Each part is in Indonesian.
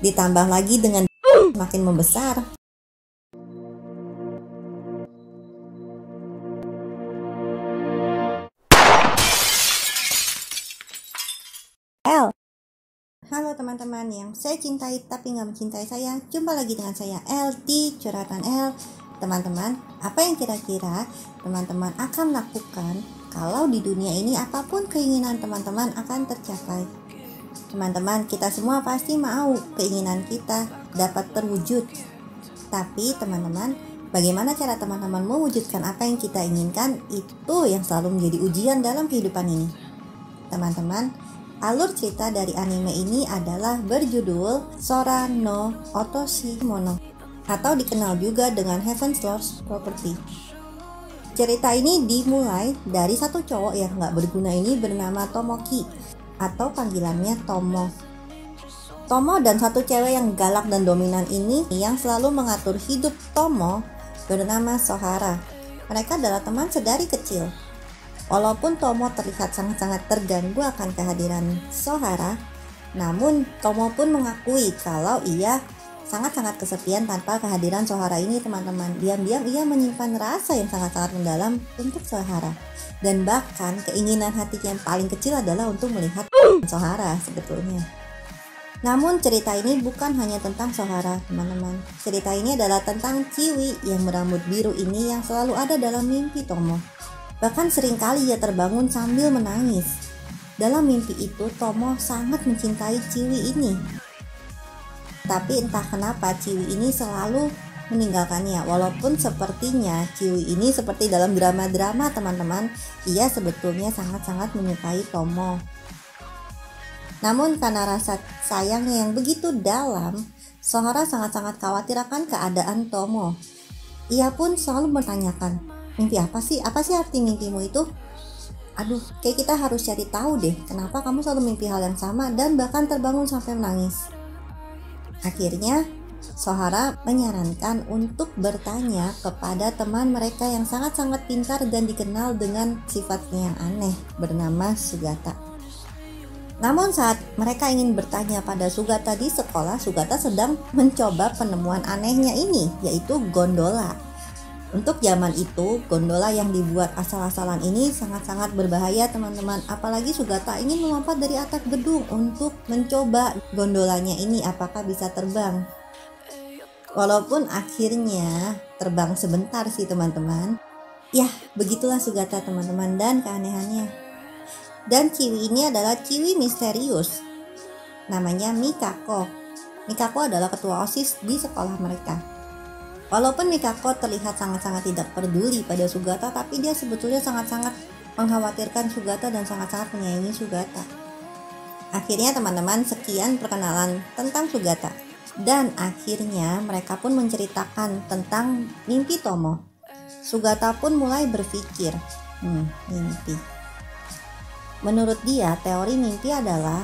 Ditambah lagi dengan makin membesar. Halo teman-teman yang saya cintai tapi nggak mencintai saya. Jumpa lagi dengan saya El di Curhatan El. Teman-teman, apa yang kira-kira teman-teman akan lakukan kalau di dunia ini apapun keinginan teman-teman akan tercapai? Teman-teman, kita semua pasti mau keinginan kita dapat terwujud. Tapi teman-teman, bagaimana cara teman-teman mewujudkan apa yang kita inginkan? Itu yang selalu menjadi ujian dalam kehidupan ini. Teman-teman, alur cerita dari anime ini adalah berjudul Sora no Otoshi Mono atau dikenal juga dengan Heaven's Lost Property. Cerita ini dimulai dari satu cowok yang gak berguna ini bernama Tomoki atau panggilannya Tomo. Tomo dan satu cewek yang galak dan dominan ini yang selalu mengatur hidup Tomo bernama Sohara. Mereka adalah teman sedari kecil. Walaupun Tomo terlihat sangat-sangat terganggu akan kehadiran Sohara, namun Tomo pun mengakui kalau ia sangat-sangat kesepian tanpa kehadiran Sohara ini, teman-teman. Diam-diam ia menyimpan rasa yang sangat-sangat mendalam untuk Sohara. Dan bahkan keinginan hatinya yang paling kecil adalah untuk melihat Sohara sebetulnya. Namun cerita ini bukan hanya tentang Sohara, teman-teman. Cerita ini adalah tentang Chiwi yang berambut biru ini yang selalu ada dalam mimpi Tomo. Bahkan seringkali ia terbangun sambil menangis. Dalam mimpi itu, Tomo sangat mencintai Chiwi ini. Tapi entah kenapa Chiwi ini selalu meninggalkannya. Walaupun sepertinya Chiwi ini seperti dalam drama-drama, teman-teman, ia sebetulnya sangat-sangat menyukai Tomo. Namun karena rasa sayangnya yang begitu dalam, Sohara sangat-sangat khawatir akan keadaan Tomo. Ia pun selalu bertanyakan, mimpi apa sih? Apa sih arti mimpimu itu? Aduh, kayak kita harus cari tahu deh, kenapa kamu selalu mimpi hal yang sama dan bahkan terbangun sampai menangis. Akhirnya, Sohara menyarankan untuk bertanya kepada teman mereka yang sangat-sangat pintar dan dikenal dengan sifatnya yang aneh, bernama Sugata. Namun saat mereka ingin bertanya pada Sugata di sekolah, Sugata sedang mencoba penemuan anehnya ini, yaitu gondola. Untuk zaman itu, gondola yang dibuat asal-asalan ini sangat-sangat berbahaya, teman-teman. Apalagi Sugata ingin melompat dari atap gedung untuk mencoba gondolanya ini apakah bisa terbang. Walaupun akhirnya terbang sebentar sih, teman-teman. Ya, begitulah Sugata, teman-teman, dan keanehannya. Dan Chiwi ini adalah Chiwi misterius. Namanya Mikako. Mikako adalah ketua OSIS di sekolah mereka. Walaupun Mikako terlihat sangat-sangat tidak peduli pada Sugata, tapi dia sebetulnya sangat-sangat mengkhawatirkan Sugata dan sangat-sangat menyayangi Sugata. Akhirnya teman-teman, sekian perkenalan tentang Sugata. Dan akhirnya mereka pun menceritakan tentang mimpi Tomo. Sugata pun mulai berpikir, mimpi. Menurut dia, teori mimpi adalah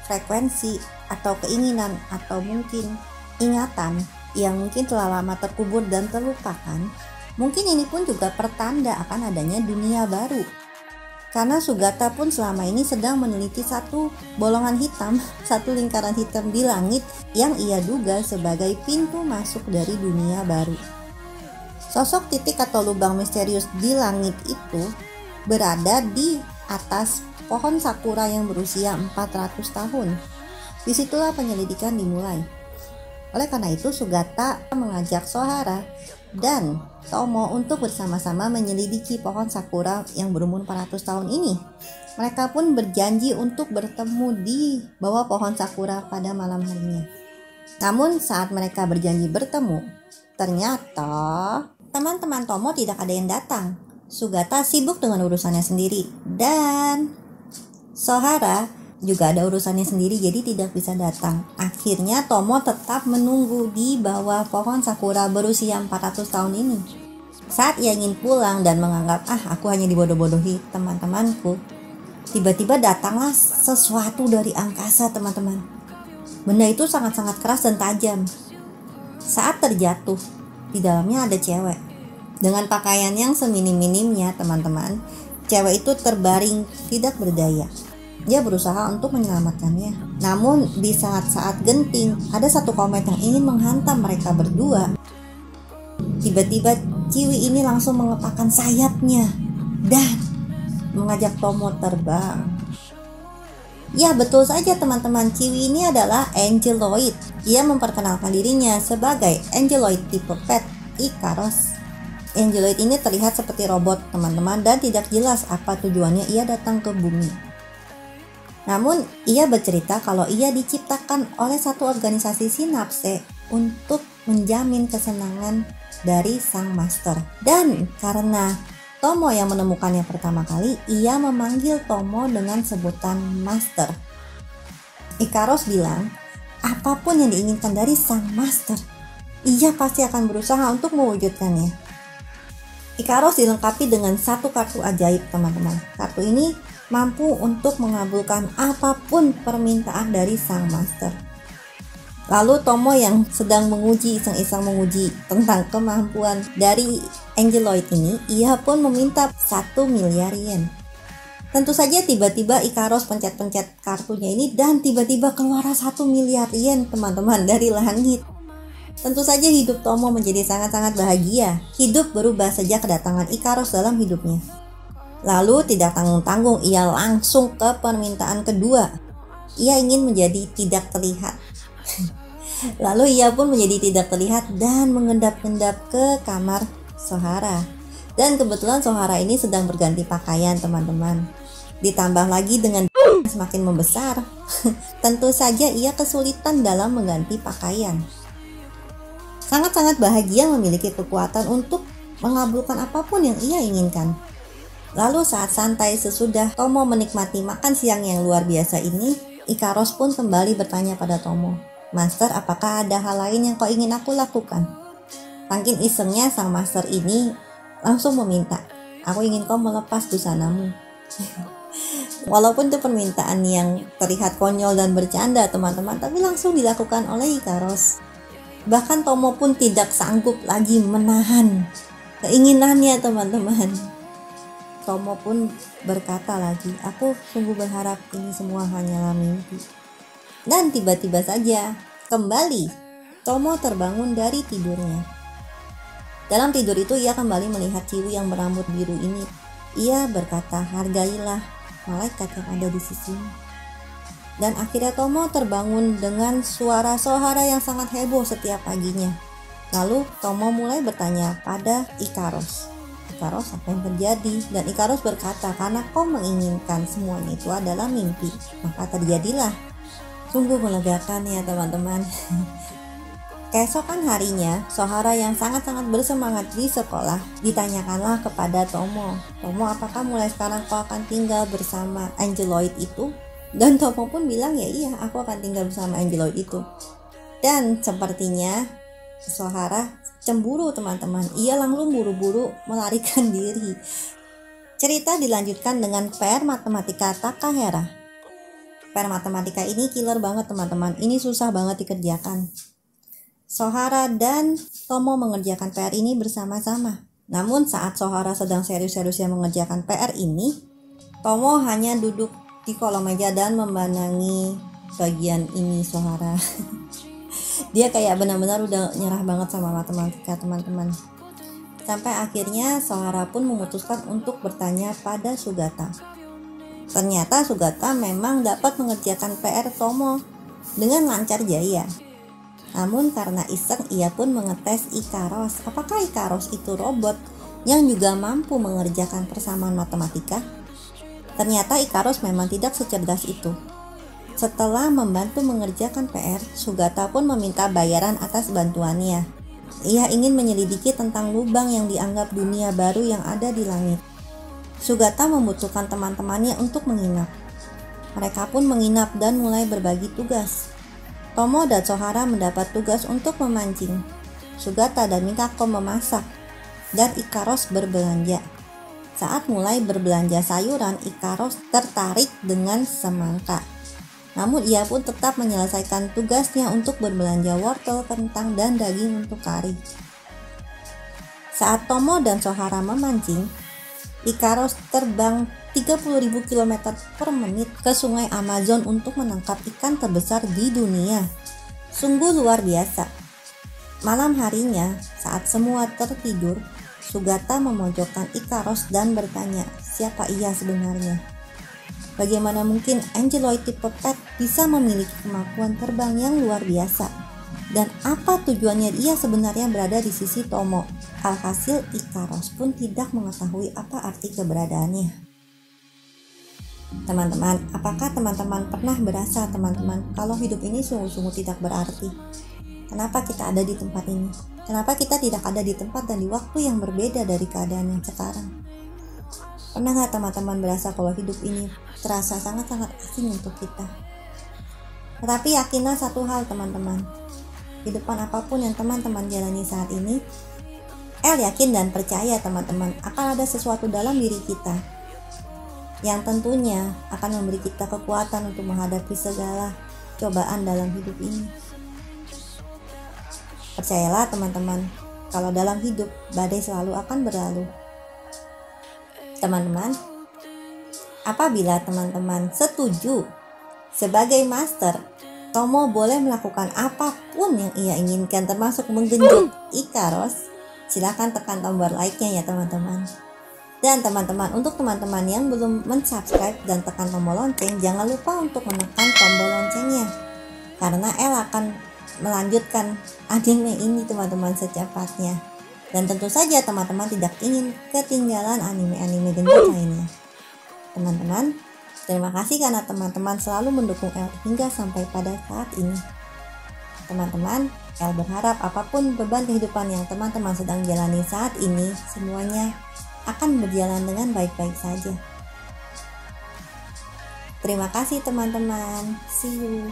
frekuensi atau keinginan atau mungkin ingatan yang mungkin telah lama terkubur dan terlupakan. Mungkin ini pun juga pertanda akan adanya dunia baru. Karena Sugata pun selama ini sedang meneliti satu bolongan hitam, satu lingkaran hitam di langit yang ia duga sebagai pintu masuk dari dunia baru. Sosok titik atau lubang misterius di langit itu berada di atas pohon sakura yang berusia 400 tahun. Disitulah penyelidikan dimulai. Oleh karena itu, Sugata mengajak Sohara dan Tomo untuk bersama-sama menyelidiki pohon sakura yang berumur 400 tahun ini. Mereka pun berjanji untuk bertemu di bawah pohon sakura pada malam harinya. Namun saat mereka berjanji bertemu, ternyata teman-teman Tomo tidak ada yang datang. Sugata sibuk dengan urusannya sendiri dan Sohara juga ada urusannya sendiri, jadi tidak bisa datang. Akhirnya Tomo tetap menunggu di bawah pohon sakura berusia 400 tahun ini. Saat ia ingin pulang dan menganggap aku hanya dibodoh-bodohi teman-temanku, tiba-tiba datanglah sesuatu dari angkasa, teman-teman. Benda itu sangat-sangat keras dan tajam. Saat terjatuh, di dalamnya ada cewek dengan pakaian yang seminim-minimnya, teman-teman. Cewek itu terbaring tidak berdaya. Dia berusaha untuk menyelamatkannya. Namun di saat-saat genting, ada satu komet yang ingin menghantam mereka berdua. Tiba-tiba Ciwi ini langsung mengepakkan sayapnya dan mengajak Tomo terbang. Ya, betul saja teman-teman, Ciwi ini adalah Angeloid. Ia memperkenalkan dirinya sebagai Angeloid tipe Pet Ikaros. Angeloid ini terlihat seperti robot teman-teman dan tidak jelas apa tujuannya ia datang ke bumi. Namun ia bercerita kalau ia diciptakan oleh satu organisasi Synapse untuk menjamin kesenangan dari sang master. Dan karena Tomo yang menemukannya pertama kali, ia memanggil Tomo dengan sebutan master. Ikaros bilang, apapun yang diinginkan dari sang master, ia pasti akan berusaha untuk mewujudkannya. Ikaros dilengkapi dengan satu kartu ajaib teman-teman. Kartu ini mampu untuk mengabulkan apapun permintaan dari sang master. Lalu Tomo yang sedang iseng-iseng menguji tentang kemampuan dari Angeloid ini, ia pun meminta 1 miliar yen. Tentu saja tiba-tiba Ikaros pencet-pencet kartunya ini dan tiba-tiba keluar 1 miliar yen teman-teman dari langit. Tentu saja hidup Tomo menjadi sangat-sangat bahagia. Hidup berubah sejak kedatangan Ikaros dalam hidupnya. Lalu tidak tanggung-tanggung ia langsung ke permintaan kedua. Ia ingin menjadi tidak terlihat. Lalu ia pun menjadi tidak terlihat dan mengendap-endap ke kamar Sohara. Dan kebetulan Sohara ini sedang berganti pakaian teman-teman. Ditambah lagi dengan semakin membesar. Tentu saja ia kesulitan dalam mengganti pakaian. Sangat-sangat bahagia memiliki kekuatan untuk mengabulkan apapun yang ia inginkan. Lalu saat santai sesudah Tomo menikmati makan siang yang luar biasa ini, Ikaros pun kembali bertanya pada Tomo, "Master, apakah ada hal lain yang kau ingin aku lakukan?" Saking isengnya sang master ini langsung meminta, "Aku ingin kau melepas busanamu." Walaupun itu permintaan yang terlihat konyol dan bercanda teman-teman, tapi langsung dilakukan oleh Ikaros. Bahkan Tomo pun tidak sanggup lagi menahan keinginannya teman-teman. Tomo pun berkata lagi, "Aku sungguh berharap ini semua hanyalah mimpi." Dan tiba-tiba saja kembali Tomo terbangun dari tidurnya. Dalam tidur itu ia kembali melihat Ciwi yang berambut biru ini. Ia berkata, "Hargailah malaikat yang ada di sisimu." Dan akhirnya Tomo terbangun dengan suara Sohara yang sangat heboh setiap paginya. Lalu Tomo mulai bertanya pada Ikaros, "Ikaros, apa yang terjadi?" Dan Ikaros berkata, "Karena kau menginginkan semuanya itu adalah mimpi, maka terjadilah." Sungguh melegakan ya teman-teman. Keesokan harinya, Sohara yang sangat-sangat bersemangat di sekolah ditanyakanlah kepada Tomo, "Tomo, apakah mulai sekarang kau akan tinggal bersama Angeloid itu?" Dan Tomo pun bilang, "Ya iya, aku akan tinggal bersama Angeloid itu." Dan sepertinya Sohara cemburu teman-teman. Ia langsung buru-buru melarikan diri. Cerita dilanjutkan dengan PR matematika Takahera. PR matematika ini killer banget teman-teman. Ini susah banget dikerjakan. Sohara dan Tomo mengerjakan PR ini bersama-sama. Namun saat Sohara sedang serius-seriusnya mengerjakan PR ini, Tomo hanya duduk di kolong meja dan memandangi bagian ini Sohara. Dia kayak benar-benar udah nyerah banget sama matematika teman-teman. Sampai akhirnya Sohara pun memutuskan untuk bertanya pada Sugata. Ternyata Sugata memang dapat mengerjakan PR Tomo dengan lancar jaya. Namun karena iseng ia pun mengetes Ikaros. Apakah Ikaros itu robot yang juga mampu mengerjakan persamaan matematika? Ternyata Ikaros memang tidak secerdas itu. Setelah membantu mengerjakan PR, Sugata pun meminta bayaran atas bantuannya. Ia ingin menyelidiki tentang lubang yang dianggap dunia baru yang ada di langit. Sugata membutuhkan teman-temannya untuk menginap. Mereka pun menginap dan mulai berbagi tugas. Tomo dan Sohara mendapat tugas untuk memancing. Sugata dan Mikako memasak. Dan Ikaros berbelanja. Saat mulai berbelanja sayuran, Ikaros tertarik dengan semangka. Namun ia pun tetap menyelesaikan tugasnya untuk berbelanja wortel, kentang, dan daging untuk kari. Saat Tomo dan Sohara memancing, Ikaros terbang 30.000 km per menit ke sungai Amazon untuk menangkap ikan terbesar di dunia. Sungguh luar biasa. Malam harinya, saat semua tertidur, Sugata memojokkan Ikaros dan bertanya, siapa ia sebenarnya? Bagaimana mungkin Angeloid tipe pet bisa memiliki kemampuan terbang yang luar biasa? Dan apa tujuannya dia sebenarnya berada di sisi Tomo? Alhasil Ikaros pun tidak mengetahui apa arti keberadaannya. Teman-teman, apakah teman-teman pernah berasa teman-teman kalau hidup ini sungguh-sungguh tidak berarti? Kenapa kita ada di tempat ini? Kenapa kita tidak ada di tempat dan di waktu yang berbeda dari keadaan yang sekarang? Pernah gak teman-teman berasa kalau hidup ini terasa sangat-sangat asing untuk kita? Tetapi yakinlah satu hal teman-teman, kehidupan apapun yang teman-teman jalani saat ini, El yakin dan percaya teman-teman akan ada sesuatu dalam diri kita yang tentunya akan memberi kita kekuatan untuk menghadapi segala cobaan dalam hidup ini. Percayalah teman-teman, kalau dalam hidup badai selalu akan berlalu. Teman-teman, apabila teman-teman setuju sebagai master, Tomo boleh melakukan apapun yang ia inginkan, termasuk menggenjot Ikaros. Silahkan tekan tombol like-nya ya teman-teman. Dan teman-teman, untuk teman-teman yang belum mensubscribe dan tekan tombol lonceng, jangan lupa untuk menekan tombol loncengnya, karena El akan melanjutkan anime ini teman-teman secepatnya. Dan tentu saja teman-teman tidak ingin ketinggalan anime-anime genjot lainnya. Teman-teman, terima kasih karena teman-teman selalu mendukung El hingga sampai pada saat ini. Teman-teman, El berharap apapun beban kehidupan yang teman-teman sedang jalani saat ini, semuanya akan berjalan dengan baik-baik saja. Terima kasih teman-teman. See you.